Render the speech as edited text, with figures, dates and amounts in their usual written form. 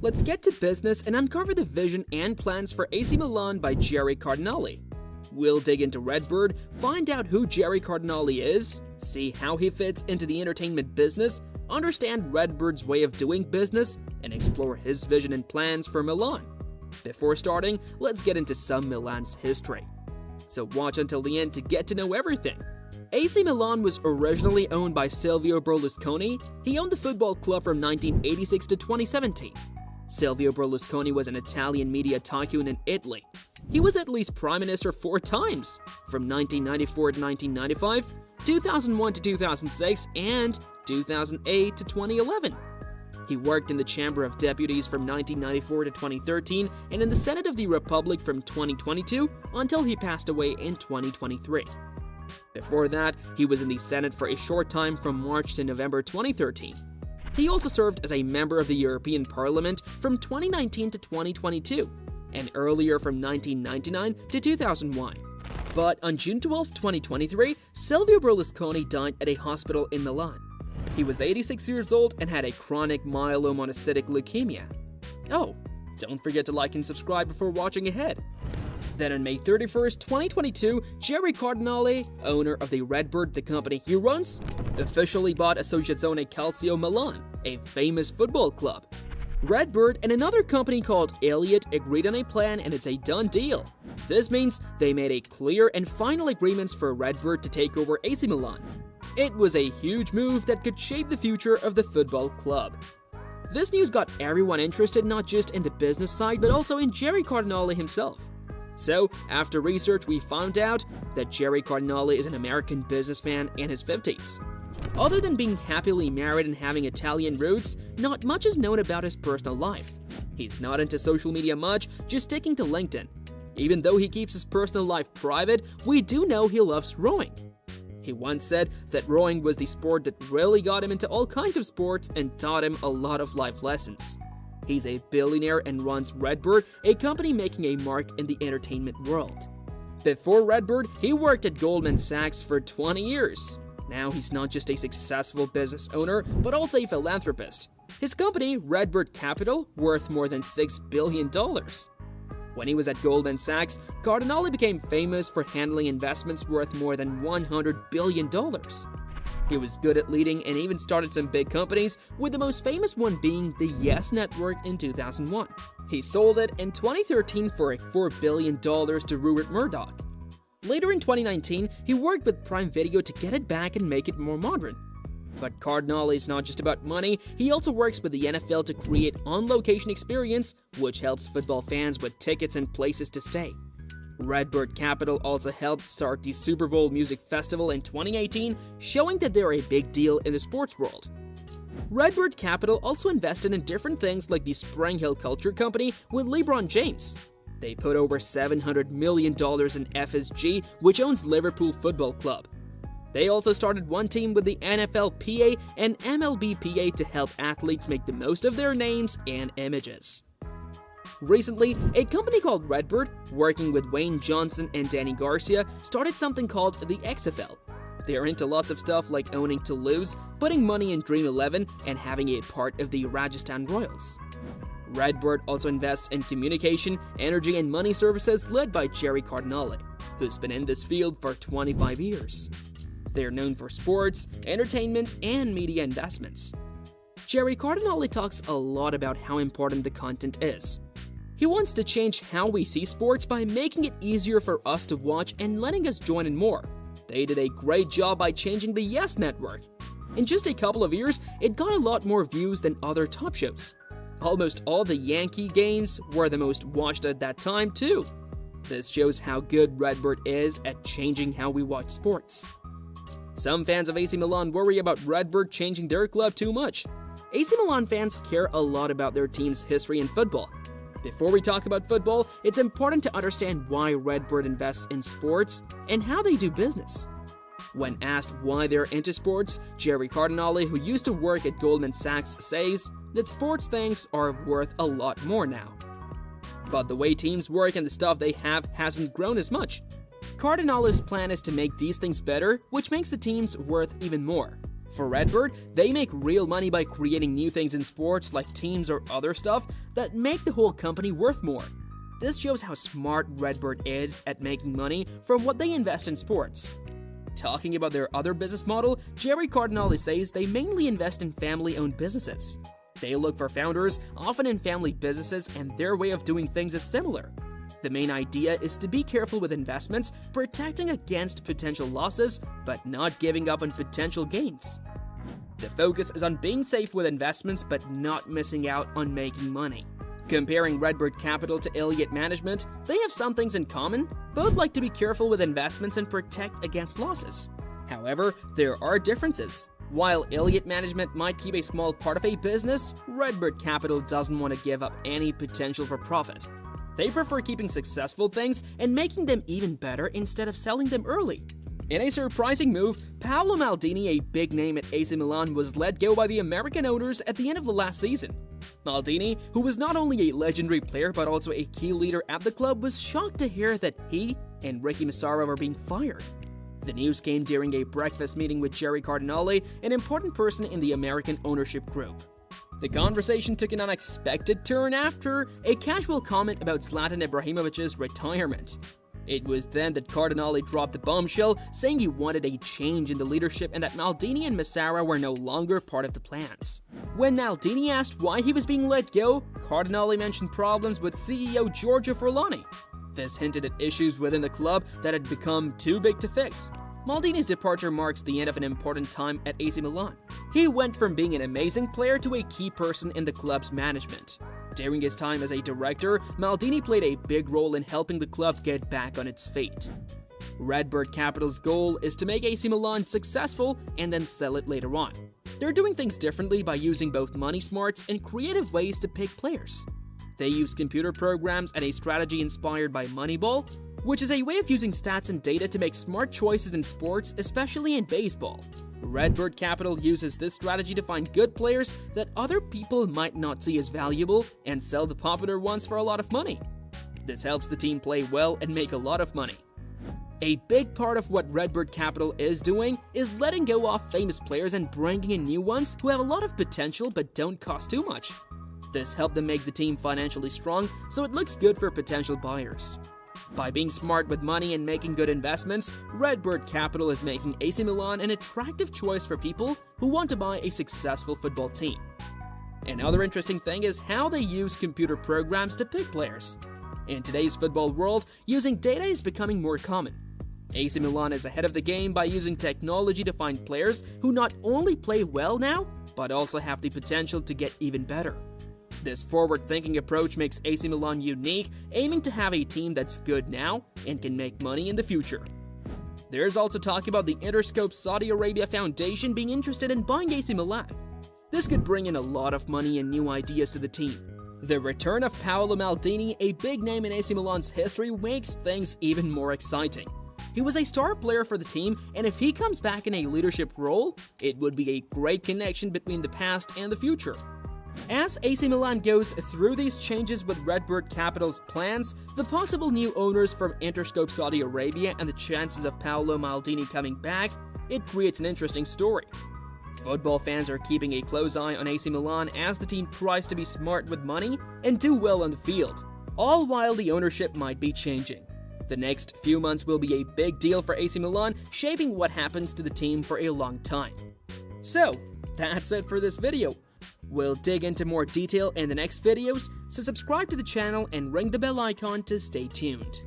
Let's get to business and uncover the vision and plans for AC Milan by Gerry Cardinale. We'll dig into Redbird, find out who Gerry Cardinale is, see how he fits into the entertainment business, understand Redbird's way of doing business, and explore his vision and plans for Milan. Before starting, let's get into some Milan's history. So watch until the end to get to know everything. AC Milan was originally owned by Silvio Berlusconi. He owned the football club from 1986 to 2017. Silvio Berlusconi was an Italian media tycoon in Italy. He was Italy's prime minister 4 times, from 1994 to 1995, 2001 to 2006, and 2008 to 2011. He worked in the Chamber of Deputies from 1994 to 2013 and in the Senate of the Republic from 2022 until he passed away in 2023. Before that, he was in the Senate for a short time from March to November 2013. He also served as a member of the European Parliament from 2019 to 2022, and earlier from 1999 to 2001. But on June 12, 2023, Silvio Berlusconi died at a hospital in Milan. He was 86 years old and had a chronic myelomonocytic leukemia. Oh, don't forget to like and subscribe before watching ahead. Then on May 31st, 2022, Gerry Cardinale, owner of the Redbird, the company he runs, officially bought Associazione Calcio Milan, a famous football club. Redbird and another company called Elliott agreed on a plan and it's a done deal. This means they made a clear and final agreements for Redbird to take over AC Milan. It was a huge move that could shape the future of the football club. This news got everyone interested not just in the business side but also in Gerry Cardinale himself. So, after research, we found out that Gerry Cardinale is an American businessman in his 50s. Other than being happily married and having Italian roots, not much is known about his personal life. He's not into social media much, just sticking to LinkedIn. Even though he keeps his personal life private, we do know he loves rowing. He once said that rowing was the sport that really got him into all kinds of sports and taught him a lot of life lessons. He's a billionaire and runs Redbird, a company making a mark in the entertainment world. Before Redbird, he worked at Goldman Sachs for 20 years. Now he's not just a successful business owner, but also a philanthropist. His company, Redbird Capital, worth more than $6 billion. When he was at Goldman Sachs, Cardinale became famous for handling investments worth more than $100 billion. He was good at leading and even started some big companies, with the most famous one being the Yes Network in 2001. He sold it in 2013 for $4 billion to Rupert Murdoch. Later in 2019, he worked with Prime Video to get it back and make it more modern. But Cardinale is not just about money, he also works with the NFL to create on-location experience, which helps football fans with tickets and places to stay. Redbird Capital also helped start the Super Bowl Music Festival in 2018, showing that they're a big deal in the sports world. Redbird Capital also invested in different things like the Spring Hill Culture Company with LeBron James. They put over $700 million in FSG, which owns Liverpool Football Club. They also started one team with the NFLPA and MLBPA to help athletes make the most of their names and images. Recently, a company called Redbird, working with Wayne Johnson and Danny Garcia, started something called the XFL. They're into lots of stuff like owning Toulouse, putting money in Dream 11, and having a part of the Rajasthan Royals. Redbird also invests in communication, energy, and money services led by Gerry Cardinale, who's been in this field for 25 years. They are known for sports, entertainment, and media investments. Gerry Cardinale talks a lot about how important the content is. He wants to change how we see sports by making it easier for us to watch and letting us join in more. They did a great job by changing the Yes Network. In just a couple of years, it got a lot more views than other top shows. Almost all the Yankee games were the most watched at that time too. This shows how good Redbird is at changing how we watch sports. Some fans of AC Milan worry about Redbird changing their club too much. AC Milan fans care a lot about their team's history in football. Before we talk about football, it's important to understand why Redbird invests in sports and how they do business. When asked why they're into sports, Gerry Cardinale, who used to work at Goldman Sachs, says that sports things are worth a lot more now. But the way teams work and the stuff they have hasn't grown as much. Cardinale's plan is to make these things better, which makes the teams worth even more. For Redbird, they make real money by creating new things in sports like teams or other stuff that make the whole company worth more. This shows how smart Redbird is at making money from what they invest in sports. Talking about their other business model, Gerry Cardinale says they mainly invest in family-owned businesses. They look for founders, often in family businesses, and their way of doing things is similar. The main idea is to be careful with investments, protecting against potential losses, but not giving up on potential gains. The focus is on being safe with investments, but not missing out on making money. Comparing Redbird Capital to Elliott Management, they have some things in common. Both like to be careful with investments and protect against losses. However, there are differences. While Elliott Management might keep a small part of a business, Redbird Capital doesn't want to give up any potential for profit. They prefer keeping successful things and making them even better instead of selling them early. In a surprising move, Paolo Maldini, a big name at AC Milan, was let go by the American owners at the end of the last season. Maldini, who was not only a legendary player but also a key leader at the club, was shocked to hear that he and Ricky Massaro were being fired. The news came during a breakfast meeting with Gerry Cardinale, an important person in the American ownership group. The conversation took an unexpected turn after a casual comment about Zlatan Ibrahimovic's retirement. It was then that Cardinale dropped the bombshell, saying he wanted a change in the leadership and that Maldini and Massaro were no longer part of the plans. When Maldini asked why he was being let go, Cardinale mentioned problems with CEO Giorgio Furlani. This hinted at issues within the club that had become too big to fix. Maldini's departure marks the end of an important time at AC Milan. He went from being an amazing player to a key person in the club's management. During his time as a director, Maldini played a big role in helping the club get back on its feet. Redbird Capital's goal is to make AC Milan successful and then sell it later on. They're doing things differently by using both money smarts and creative ways to pick players. They use computer programs and a strategy inspired by MONEYBALL, which is a way of using stats and data to make smart choices in sports, especially in baseball. Redbird Capital uses this strategy to find good players that other people might not see as valuable and sell the popular ones for a lot of money. This helps the team play well and make a lot of money. A big part of what Redbird Capital is doing is letting go of famous players and bringing in new ones who have a lot of potential but don't cost too much. This helped them make the team financially strong, so it looks good for potential buyers. By being smart with money and making good investments, Redbird Capital is making AC Milan an attractive choice for people who want to buy a successful football team. Another interesting thing is how they use computer programs to pick players. In today's football world, using data is becoming more common. AC Milan is ahead of the game by using technology to find players who not only play well now, but also have the potential to get even better. This forward-thinking approach makes AC Milan unique, aiming to have a team that's good now and can make money in the future. There's also talk about the Interscope Saudi Arabia Foundation being interested in buying AC Milan. This could bring in a lot of money and new ideas to the team. The return of Paolo Maldini, a big name in AC Milan's history, makes things even more exciting. He was a star player for the team, and if he comes back in a leadership role, it would be a great connection between the past and the future. As AC Milan goes through these changes with Redbird Capital's plans, the possible new owners from Interscope Saudi Arabia, and the chances of Paolo Maldini coming back, it creates an interesting story. Football fans are keeping a close eye on AC Milan as the team tries to be smart with money and do well on the field, all while the ownership might be changing. The next few months will be a big deal for AC Milan, shaping what happens to the team for a long time. So, that's it for this video. We'll dig into more detail in the next videos, so subscribe to the channel and ring the bell icon to stay tuned.